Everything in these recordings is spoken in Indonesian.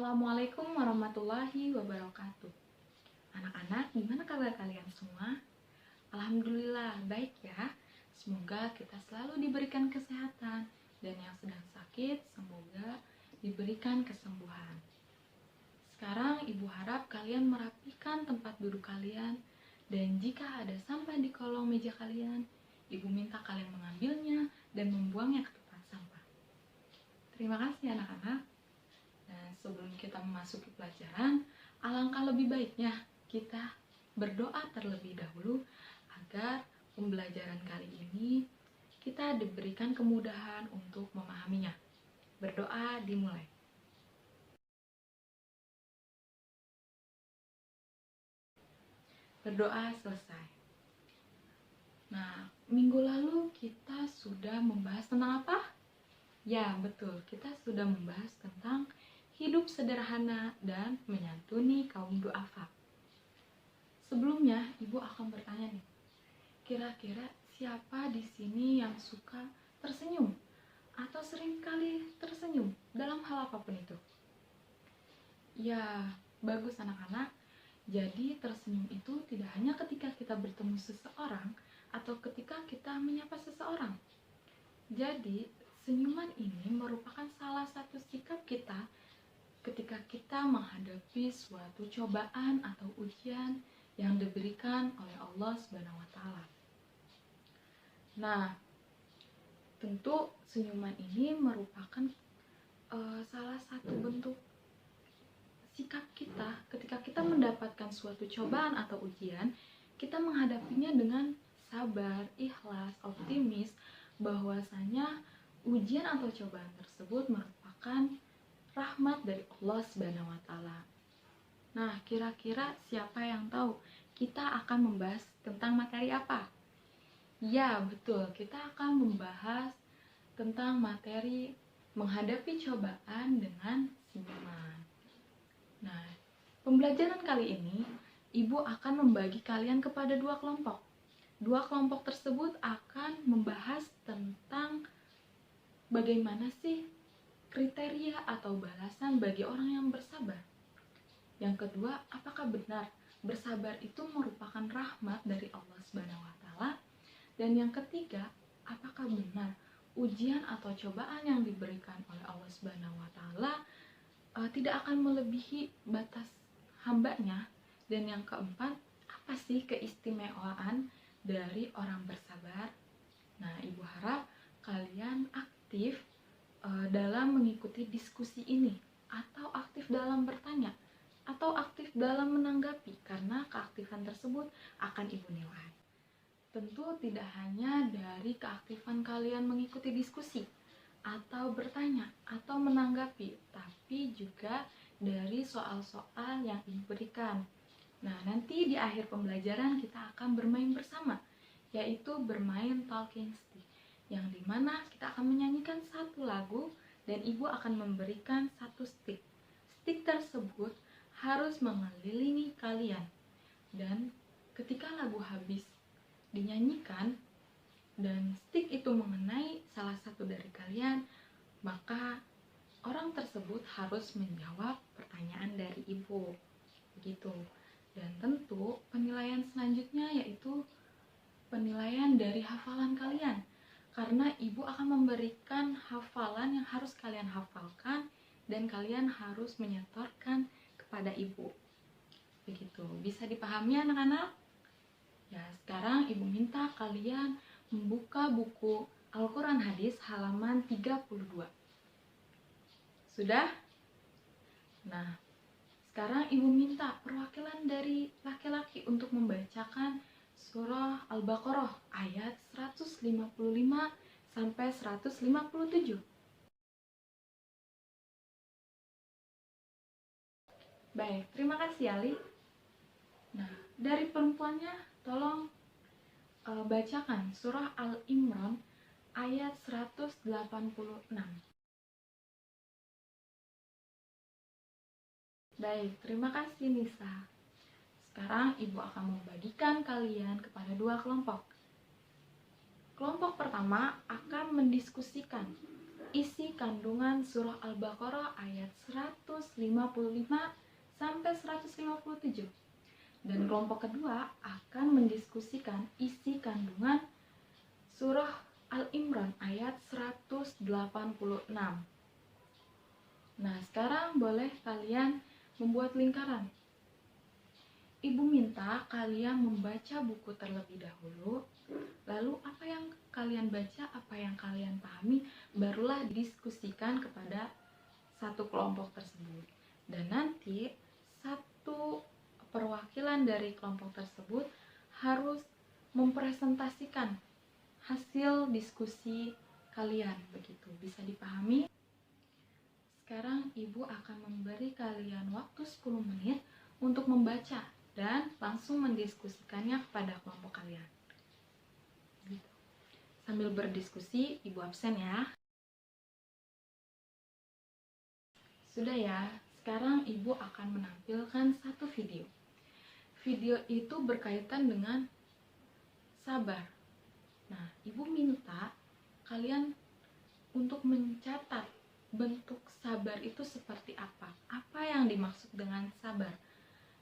Assalamualaikum warahmatullahi wabarakatuh. Anak-anak, gimana kabar kalian semua? Alhamdulillah, baik ya. Semoga kita selalu diberikan kesehatan, dan yang sedang sakit, semoga diberikan kesembuhan. Sekarang Ibu harap kalian merapikan tempat duduk kalian, dan jika ada sampah di kolong meja kalian, Ibu minta kalian mengambilnya dan membuangnya ke tempat sampah. Terima kasih anak-anak. Dan sebelum kita memasuki pelajaran, alangkah lebih baiknya kita berdoa terlebih dahulu agar pembelajaran kali ini kita diberikan kemudahan untuk memahaminya. Berdoa dimulai. Berdoa selesai. Nah, minggu lalu kita sudah membahas tentang apa? Ya, betul. Kita sudah membahas tentang hidup sederhana dan menyantuni kaum du'afa. Sebelumnya, Ibu akan bertanya nih, kira-kira siapa di sini yang suka tersenyum atau sering kali tersenyum dalam hal apapun itu? Ya, bagus anak-anak. Jadi tersenyum itu tidak hanya ketika kita bertemu seseorang atau ketika kita menyapa seseorang. Jadi, senyuman ini merupakan salah satu sikap kita ketika kita menghadapi suatu cobaan atau ujian yang diberikan oleh Allah Subhanahu wa Ta'ala. Nah, tentu senyuman ini merupakan salah satu bentuk sikap kita ketika kita mendapatkan suatu cobaan atau ujian, kita menghadapinya dengan sabar, ikhlas, optimis, bahwasanya ujian atau cobaan tersebut merupakan rahmat dari Allah Subhanahu wa Ta'ala. Nah, kira-kira siapa yang tahu kita akan membahas tentang materi apa? Ya, betul. Kita akan membahas tentang materi menghadapi cobaan dengan senyuman. Nah, pembelajaran kali ini, Ibu akan membagi kalian kepada dua kelompok. Dua kelompok tersebut akan membahas tentang bagaimana sih kriteria atau balasan bagi orang yang bersabar. Yang kedua, apakah benar bersabar itu merupakan rahmat dari Allah Subhanahu wa Ta'ala? Dan yang ketiga, apakah benar ujian atau cobaan yang diberikan oleh Allah Subhanahu wa Ta'ala tidak akan melebihi batas hambanya? Dan yang keempat, apa sih keistimewaan dari orang bersabar? Nah, Ibu harap kalian aktif dalam mengikuti diskusi ini, atau aktif dalam bertanya, atau aktif dalam menanggapi, karena keaktifan tersebut akan Ibu nilai. Tentu tidak hanya dari keaktifan kalian mengikuti diskusi, atau bertanya, atau menanggapi, tapi juga dari soal-soal yang Ibu berikan. Nah, nanti di akhir pembelajaran kita akan bermain bersama, yaitu bermain talking stick, yang dimana kita akan menyanyikan satu lagu dan Ibu akan memberikan satu stick. Stick tersebut harus mengelilingi kalian, dan ketika lagu habis dinyanyikan dan stick itu mengenai salah satu dari kalian, maka orang tersebut harus menjawab pertanyaan dari Ibu. Begitu. Dan tentu penilaian selanjutnya yaitu penilaian dari hafalan kalian, karena Ibu akan memberikan hafalan yang harus kalian hafalkan dan kalian harus menyetorkan kepada Ibu. Begitu. Bisa dipahami anak-anak? Ya, sekarang Ibu minta kalian membuka buku Al-Quran Hadis halaman 32. Sudah? Nah, sekarang Ibu minta perwakilan dari laki-laki untuk membacakan surah Al-Baqarah ayat 155 sampai 157. Baik, terima kasih Ali. Nah, dari perempuannya tolong bacakan surah Al-Imran ayat 186. Baik, terima kasih Nisa. Sekarang Ibu akan membagikan kalian kepada dua kelompok. Kelompok pertama akan mendiskusikan isi kandungan surah Al-Baqarah ayat 155 sampai 157. Dan kelompok kedua akan mendiskusikan isi kandungan surah Al-Imran ayat 186. Nah, sekarang boleh kalian membuat lingkaran. Ibu minta kalian membaca buku terlebih dahulu, lalu apa yang kalian baca, apa yang kalian pahami, barulah didiskusikan kepada satu kelompok tersebut. Dan nanti satu perwakilan dari kelompok tersebut harus mempresentasikan hasil diskusi kalian, begitu. Bisa dipahami? Sekarang ibu akan memberi kalian waktu 10 menit untuk membaca dan langsung mendiskusikannya kepada kelompok kalian. Gitu. Sambil berdiskusi, ibu absen ya. Sudah ya, sekarang ibu akan menampilkan satu video. Video itu berkaitan dengan sabar. Nah, ibu minta kalian untuk mencatat bentuk sabar itu seperti apa. Apa yang dimaksud dengan sabar?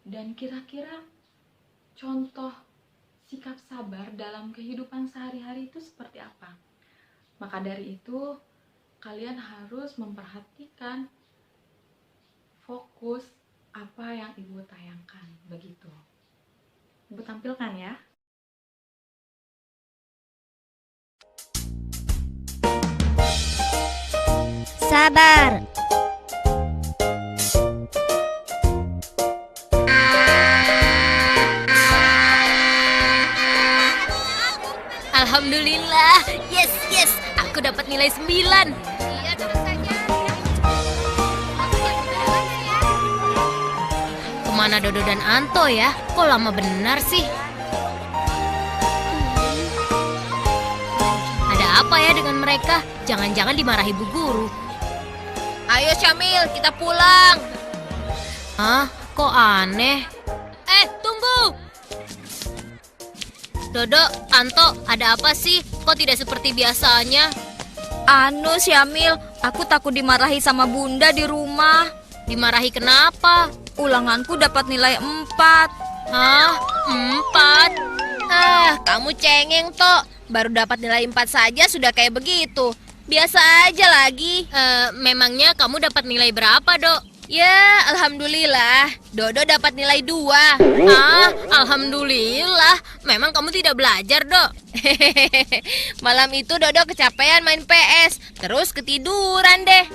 Dan kira-kira contoh sikap sabar dalam kehidupan sehari-hari itu seperti apa? Maka dari itu, kalian harus memperhatikan fokus apa yang ibu tayangkan, begitu. Ibu tampilkan ya. Sabar. Alhamdulillah, yes, aku dapat nilai 9. Iya, terus saja. Kemana Dodo dan Anto ya? Kok lama benar sih? Ada apa ya dengan mereka? Jangan-jangan dimarahi bu guru. Ayo Syamil, kita pulang. Hah? Kok aneh? Tunggu! Dodo, Anto, ada apa sih? Kok tidak seperti biasanya? Anu Syamil, aku takut dimarahi sama bunda di rumah. Dimarahi kenapa? Ulanganku dapat nilai 4. Hah? 4? Kamu cengeng, Tok. Baru dapat nilai 4 saja sudah kayak begitu. Biasa aja lagi. Memangnya kamu dapat nilai berapa, Dok? Ya, alhamdulillah. Dodo dapat nilai 2. Alhamdulillah. Memang kamu tidak belajar, Dok? Malam itu Dodo kecapean main PS. Terus ketiduran deh.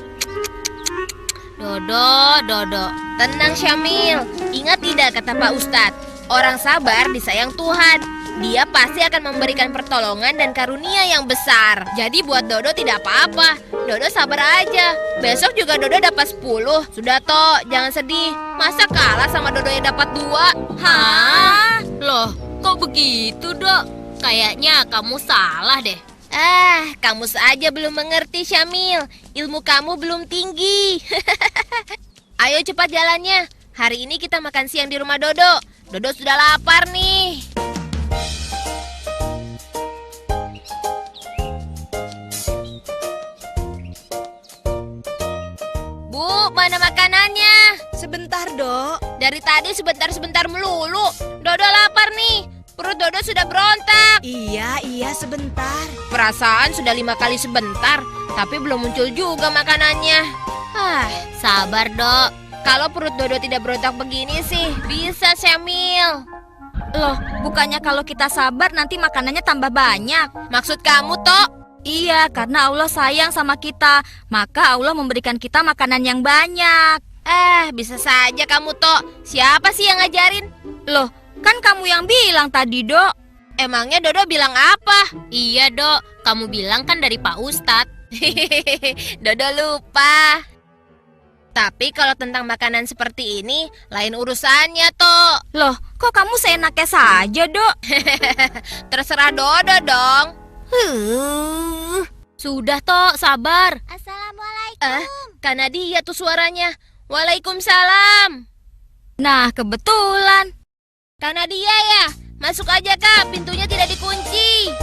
Dodo. Tenang Syamil. Ingat tidak kata Pak Ustadz? Orang sabar disayang Tuhan. Dia pasti akan memberikan pertolongan dan karunia yang besar. Jadi buat Dodo tidak apa-apa. Dodo sabar aja. Besok juga Dodo dapat 10. Sudah Tok, jangan sedih. Masa kalah sama Dodo yang dapat 2? Hah? Loh, kok begitu, Dok? Kayaknya kamu salah deh. Kamu saja belum mengerti, Syamil. Ilmu kamu belum tinggi. Ayo cepat jalannya. Hari ini kita makan siang di rumah Dodo. Dodo sudah lapar nih. Bu, mana makanannya? Sebentar, Dok. Dari tadi sebentar-sebentar melulu. Dodo lapar nih. Perut Dodo sudah berontak. Iya, sebentar. Perasaan sudah 5 kali sebentar, tapi belum muncul juga makanannya. Sabar, Dok. Kalau perut Dodo tidak berontak begini sih, bisa Syamil. Loh, bukannya kalau kita sabar nanti makanannya tambah banyak? Maksud kamu, Tok? Iya, karena Allah sayang sama kita. Maka Allah memberikan kita makanan yang banyak. Bisa saja kamu, Tok. Siapa sih yang ngajarin? Loh, kan kamu yang bilang tadi, Dok. Emangnya Dodo bilang apa? Iya, Dok. Kamu bilang kan dari Pak Ustadz. Dodo lupa. Tapi kalau tentang makanan seperti ini, lain urusannya, Tok. Loh, kok kamu seenaknya saja, Dok? Terserah Dodo dong. Sudah, Tok, sabar. Assalamualaikum. Karena dia tuh suaranya. Waalaikumsalam. Nah, kebetulan. Karena dia ya. Masuk aja, Kak. Pintunya tidak dikunci.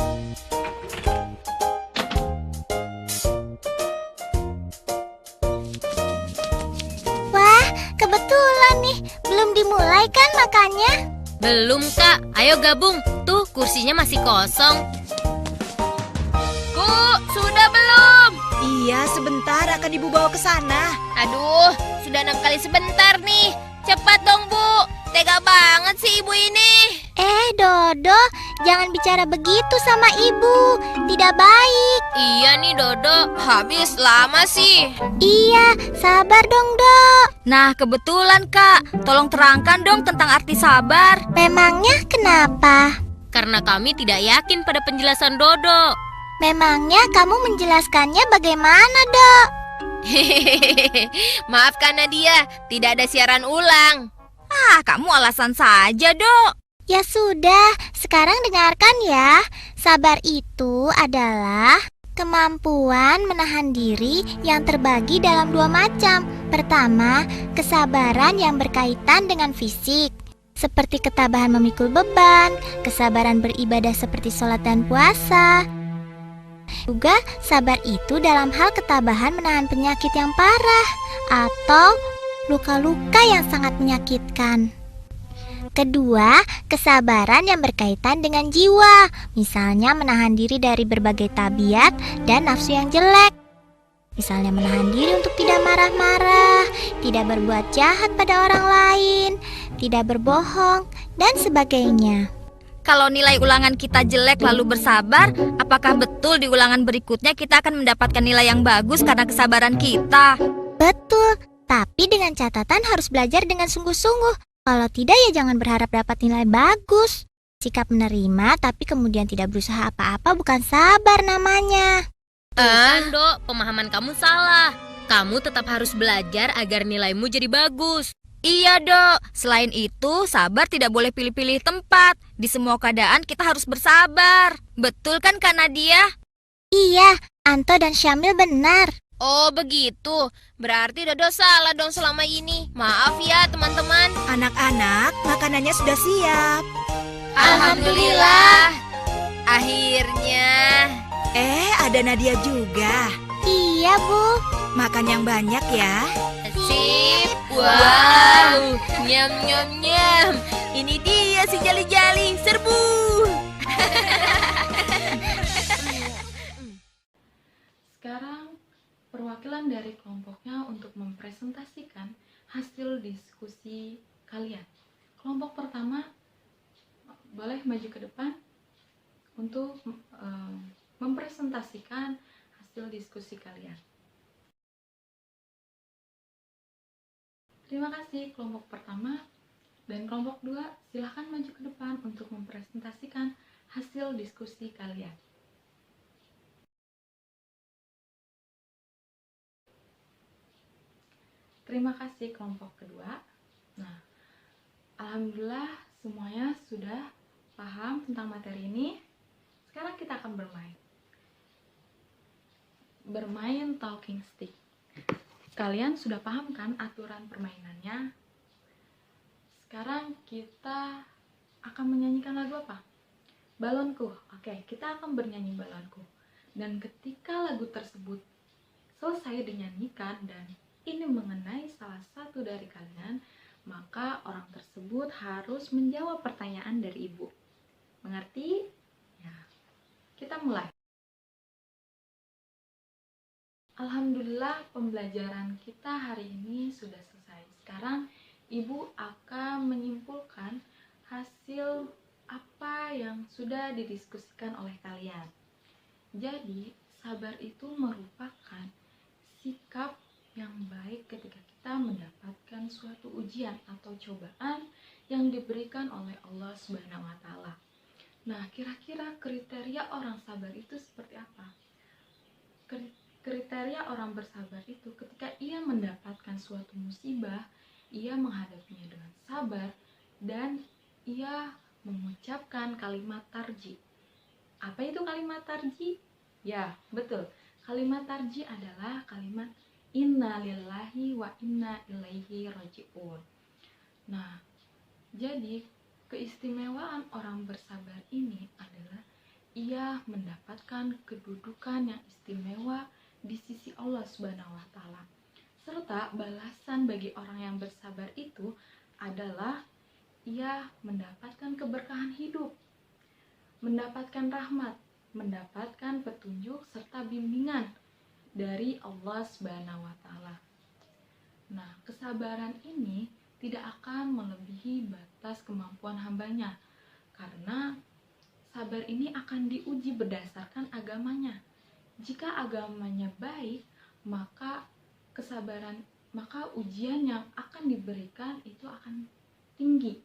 Kebetulan nih, belum dimulai kan makannya? Belum, Kak. Ayo gabung. Tuh, kursinya masih kosong. Ku, sudah belum? Iya, sebentar akan ibu bawa ke sana. Aduh, sudah 6 kali sebentar nih. Cepat dong, Bu. Tega banget sih ibu ini. Dodo, jangan bicara begitu sama ibu. Tidak baik. Iya nih, Dodo. Habis lama sih. Iya, sabar dong, Dok. Nah, kebetulan Kak. Tolong terangkan dong tentang arti sabar. Memangnya kenapa? Karena kami tidak yakin pada penjelasan Dodo. Memangnya kamu menjelaskannya bagaimana, Dok? Maafkan Nadia, tidak ada siaran ulang. Ah, kamu alasan saja, Dok. Ya sudah, sekarang dengarkan ya. Sabar itu adalah kemampuan menahan diri yang terbagi dalam 2 macam. Pertama, kesabaran yang berkaitan dengan fisik, seperti ketabahan memikul beban, kesabaran beribadah seperti sholat dan puasa. Juga sabar itu dalam hal ketabahan menahan penyakit yang parah atau luka-luka yang sangat menyakitkan. Kedua, kesabaran yang berkaitan dengan jiwa, misalnya menahan diri dari berbagai tabiat dan nafsu yang jelek. Misalnya menahan diri untuk tidak marah-marah, tidak berbuat jahat pada orang lain, tidak berbohong, dan sebagainya. Kalau nilai ulangan kita jelek lalu bersabar, apakah betul di ulangan berikutnya kita akan mendapatkan nilai yang bagus karena kesabaran kita? Betul, tapi dengan catatan harus belajar dengan sungguh-sungguh. Kalau tidak ya jangan berharap dapat nilai bagus. Sikap menerima tapi kemudian tidak berusaha apa-apa bukan sabar namanya. Kan, Dok, pemahaman kamu salah. Kamu tetap harus belajar agar nilaimu jadi bagus. Iya, Dok. Selain itu, sabar tidak boleh pilih-pilih tempat. Di semua keadaan kita harus bersabar. Betul kan, Kak Nadia? Iya, Anto dan Syamil benar. Oh, begitu. Berarti Dodo salah dong selama ini. Maaf ya, teman-teman. Anak-anak, makanannya sudah siap. Alhamdulillah. Akhirnya. Ada Nadia juga. Iya, Bu. Makan yang banyak ya. Sip. Wow. Nyam nyam nyam. Ini dia si jali-jali. Serbu. Sekarang perwakilan dari kelompoknya untuk mempresentasikan hasil diskusi kalian. Kelompok pertama boleh maju ke depan untuk mempresentasikan hasil diskusi kalian. Terima kasih kelompok pertama dan kelompok 2 silahkan maju ke depan untuk mempresentasikan hasil diskusi kalian. Terima kasih kelompok kedua. Nah, alhamdulillah semuanya sudah paham tentang materi ini. Sekarang kita akan bermain. Bermain talking stick. Kalian sudah paham kan aturan permainannya? Sekarang kita akan menyanyikan lagu apa? Balonku. Oke, kita akan bernyanyi Balonku. Dan ketika lagu tersebut selesai dinyanyikan dan ini mengenai salah satu dari kalian, maka orang tersebut harus menjawab pertanyaan dari ibu. Mengerti? Ya. Kita mulai. Alhamdulillah pembelajaran kita hari ini sudah selesai. Sekarang ibu akan menyimpulkan hasil apa yang sudah didiskusikan oleh kalian. Jadi, sabar itu merupakan sikap yang baik ketika kita mendapatkan suatu ujian atau cobaan yang diberikan oleh Allah Subhanahu wa taala. Nah, kira-kira kriteria orang sabar itu seperti apa? Kriteria orang bersabar itu ketika ia mendapatkan suatu musibah, ia menghadapinya dengan sabar dan ia mengucapkan kalimat tarji. Apa itu kalimat tarji? Ya, betul. Kalimat tarji adalah kalimat Inna lillahi wa inna ilaihi raji'un. Nah, jadi keistimewaan orang bersabar ini adalah ia mendapatkan kedudukan yang istimewa di sisi Allah Subhanahu wa taala. Serta balasan bagi orang yang bersabar itu adalah ia mendapatkan keberkahan hidup, mendapatkan rahmat, mendapatkan petunjuk serta bimbingan dari Allah Subhanahu wa taala. Nah, kesabaran ini tidak akan melebihi batas kemampuan hambanya, karena sabar ini akan diuji berdasarkan agamanya. Jika agamanya baik, maka ujian yang akan diberikan itu akan tinggi.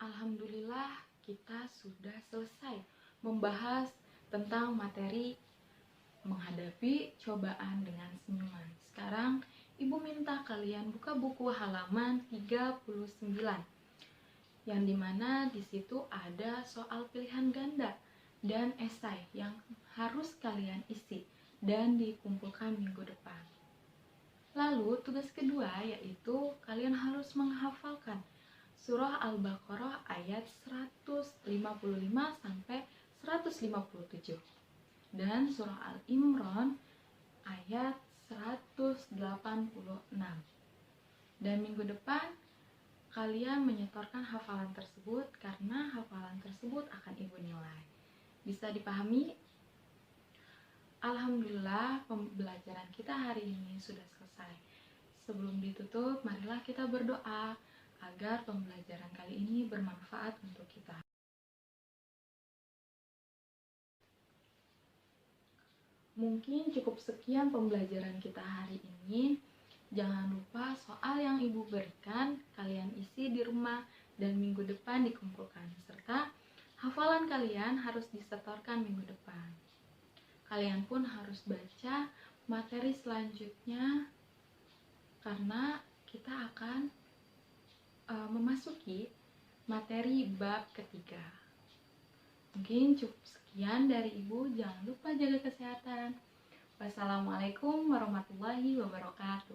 Alhamdulillah, kita sudah selesai membahas tentang materi menghadapi cobaan dengan senyuman. Sekarang Ibu minta kalian buka buku halaman 39, yang dimana di situ ada soal pilihan ganda dan esai yang harus kalian isi dan dikumpulkan minggu depan. Lalu tugas kedua yaitu kalian harus menghafalkan surah Al-Baqarah ayat 155 sampai 157 dan surah Al-Imran ayat 186. Dan minggu depan kalian menyetorkan hafalan tersebut karena hafalan tersebut akan Ibu nilai. Bisa dipahami? Alhamdulillah, pembelajaran kita hari ini sudah selesai. Sebelum ditutup, marilah kita berdoa agar pembelajaran kali ini bermanfaat untuk kita. Mungkin cukup sekian pembelajaran kita hari ini. Jangan lupa soal yang Ibu berikan kalian isi di rumah dan minggu depan dikumpulkan, serta hafalan kalian harus disetorkan minggu depan. Kalian pun harus baca materi selanjutnya karena kita akan memasuki materi bab ketiga. Mungkin cukup sekian dari Ibu. Jangan lupa jaga kesehatan. Wassalamualaikum warahmatullahi wabarakatuh.